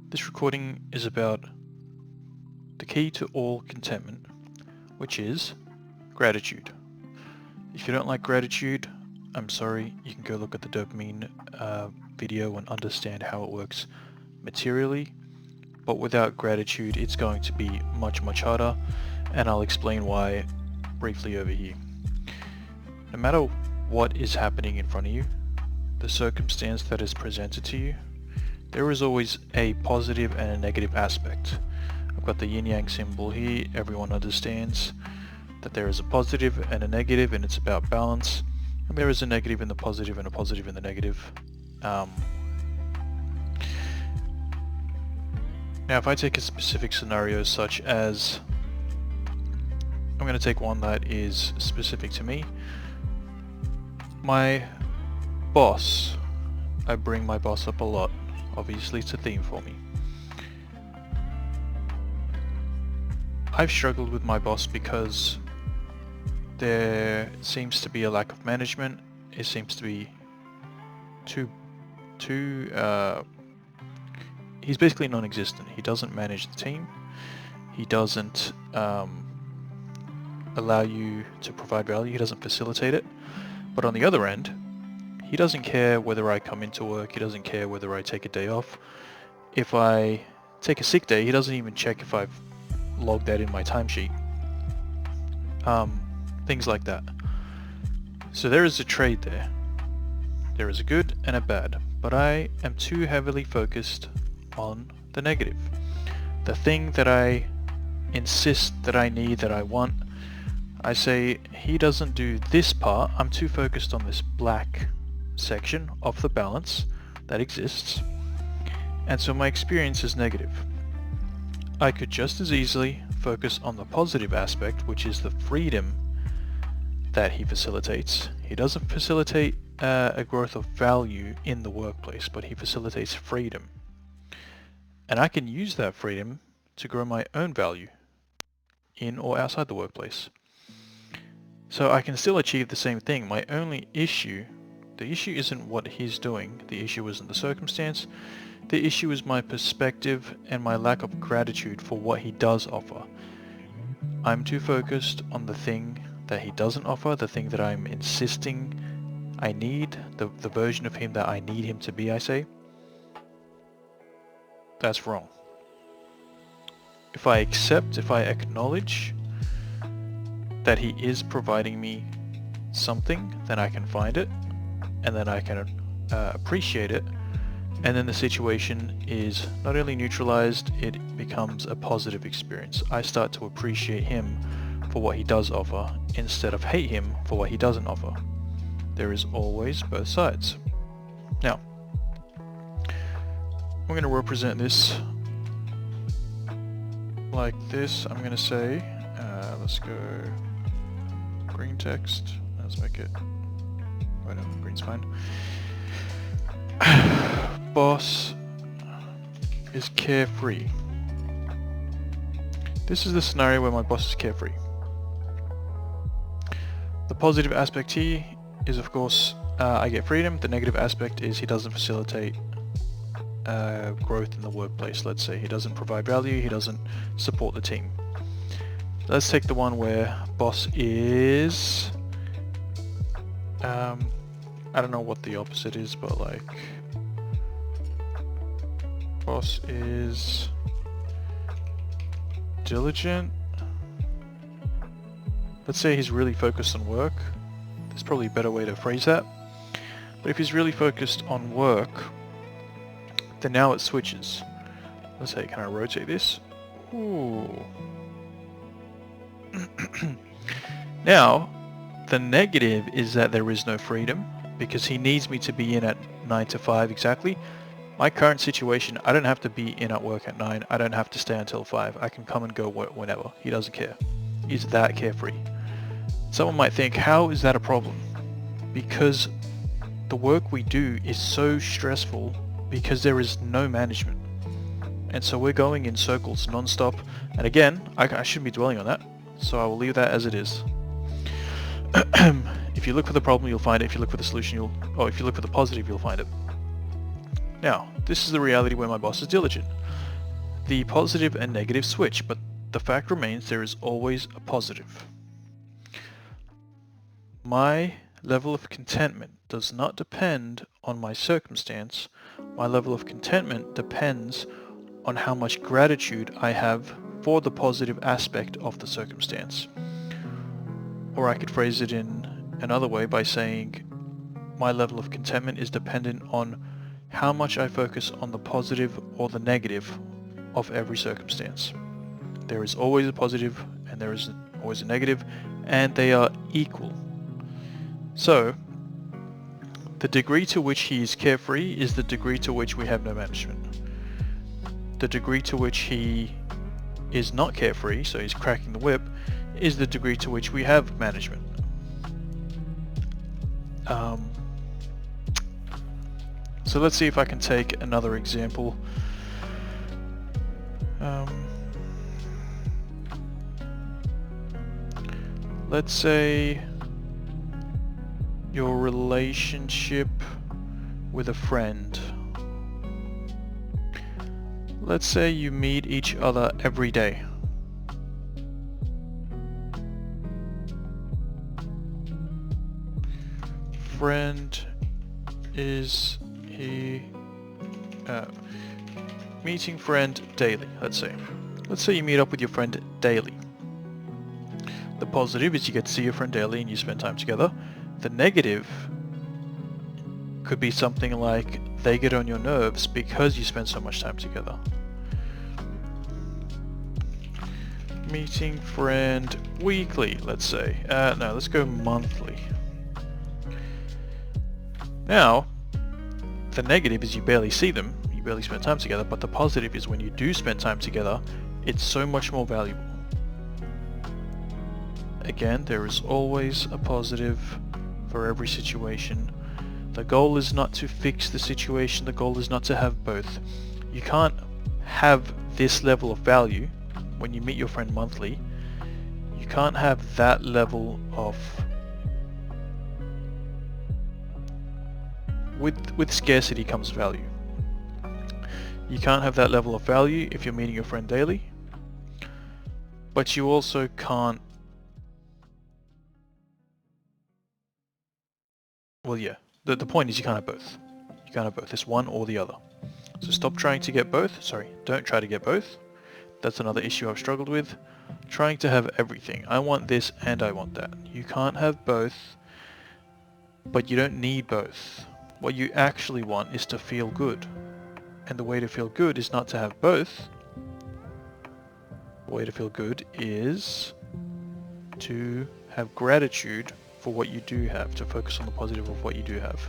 This recording is about the key to all contentment, which is gratitude. If you don't like gratitude, I'm sorry, you can go look at the dopamine video and understand how it works materially, but without gratitude it's going to be much harder, and I'll explain why briefly over here. No matter what is happening in front of you, the circumstance that is presented to you, there is always a positive and a negative aspect. I've got the yin-yang symbol here. Everyone understands that there is a positive and a negative, and it's about balance. And there is a negative in the positive and a positive in the negative. Now if I take a specific scenario such as, I'm going to take one that is specific to me. My boss. I bring my boss up a lot. Obviously it's a theme for me. I've struggled with my boss because there seems to be a lack of management. It seems to be he's basically non-existent. He doesn't manage the team. He doesn't allow you to provide value. He doesn't facilitate it. But on the other end, he doesn't care whether I come into work. He doesn't care whether I take a day off. If I take a sick day, he doesn't even check if I've logged that in my timesheet. Things like that. So there is a trade there. There is a good and a bad, but I am too heavily focused on the negative. The thing that I insist that I need, that I want, I say he doesn't do this part. I'm too focused on this black section of the balance that exists, and so my experience is negative. I could just as easily focus on the positive aspect, which is the freedom that he facilitates. He doesn't facilitate a growth of value in the workplace, but he facilitates freedom, and I can use that freedom to grow my own value in or outside the workplace. So I can still achieve the same thing. My only issue, the issue isn't what he's doing, the issue isn't the circumstance, the issue is my perspective and my lack of gratitude for what he does offer. I'm too focused on the thing that he doesn't offer, the thing that I'm insisting I need, the version of him that I need him to be, I say. That's wrong. If I accept, if I acknowledge that he is providing me something, then I can find it, and then I can appreciate it, and then the situation is not only neutralized, it becomes a positive experience. I start to appreciate him for what he does offer instead of hate him for what he doesn't offer. There is always both sides. Now, I'm going to represent this like this. I'm going to say, let's go green text. Let's make it, oh no, green's fine. Boss is carefree. This is the scenario where my boss is carefree. The positive aspect here is, of course, I get freedom. The negative aspect is he doesn't facilitate growth in the workplace. Let's say he doesn't provide value, he doesn't support the team. Let's take the one where boss is, I don't know what the opposite is, but like, boss is diligent. Let's say he's really focused on work. There's probably a better way to phrase that. But if he's really focused on work, then now it switches. Let's say, can I rotate this? Ooh. Now, the negative is that there is no freedom because he needs me to be in at 9 to 5 exactly. My current situation, I don't have to be in at work at 9. I don't have to stay until 5. I can come and go whenever. He doesn't care. He's that carefree. Someone might think, how is that a problem? Because the work we do is so stressful because there is no management. And so we're going in circles non-stop. And again, I shouldn't be dwelling on that. So I will leave that as it is. If you look for the problem, you'll find it. If you look for the solution, if you look for the positive, you'll find it. Now, this is the reality where my boss is diligent. The positive and negative switch, but the fact remains there is always a positive. My level of contentment does not depend on my circumstance. My level of contentment depends on how much gratitude I have for the positive aspect of the circumstance. Or I could phrase it in another way by saying my level of contentment is dependent on how much I focus on the positive or the negative of every circumstance. There is always a positive and there is always a negative, and they are equal. So, the degree to which he is carefree is the degree to which we have no management. The degree to which he is not carefree, so he's cracking the whip, is the degree to which we have management. So let's see if I can take another example. Let's say your relationship with a friend. Let's say you meet each other every day. Friend is he meeting friend daily, let's say. Let's say you meet up with your friend daily. The positive is you get to see your friend daily and you spend time together. The negative could be something like they get on your nerves because you spend so much time together. Meeting friend weekly, let's say. No, let's go monthly. Now, the negative is you barely see them, you barely spend time together, but the positive is when you do spend time together, it's so much more valuable. Again, there is always a positive for every situation. The goal is not to fix the situation, the goal is not to have both. You can't have this level of value when you meet your friend monthly. You can't have that level of... With scarcity comes value. You can't have that level of value if you're meeting your friend daily, but you also can't... Well, yeah, the point is you can't have both. You can't have both. It's one or the other. So stop trying to get both. Sorry, don't try to get both. That's another issue I've struggled with. Trying to have everything. I want this and I want that. You can't have both, but you don't need both. What you actually want is to feel good. And the way to feel good is not to have both. The way to feel good is to have gratitude for what you do have, to focus on the positive of what you do have.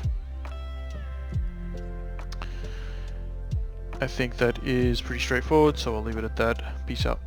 I think that is pretty straightforward, so I'll leave it at that. Peace out.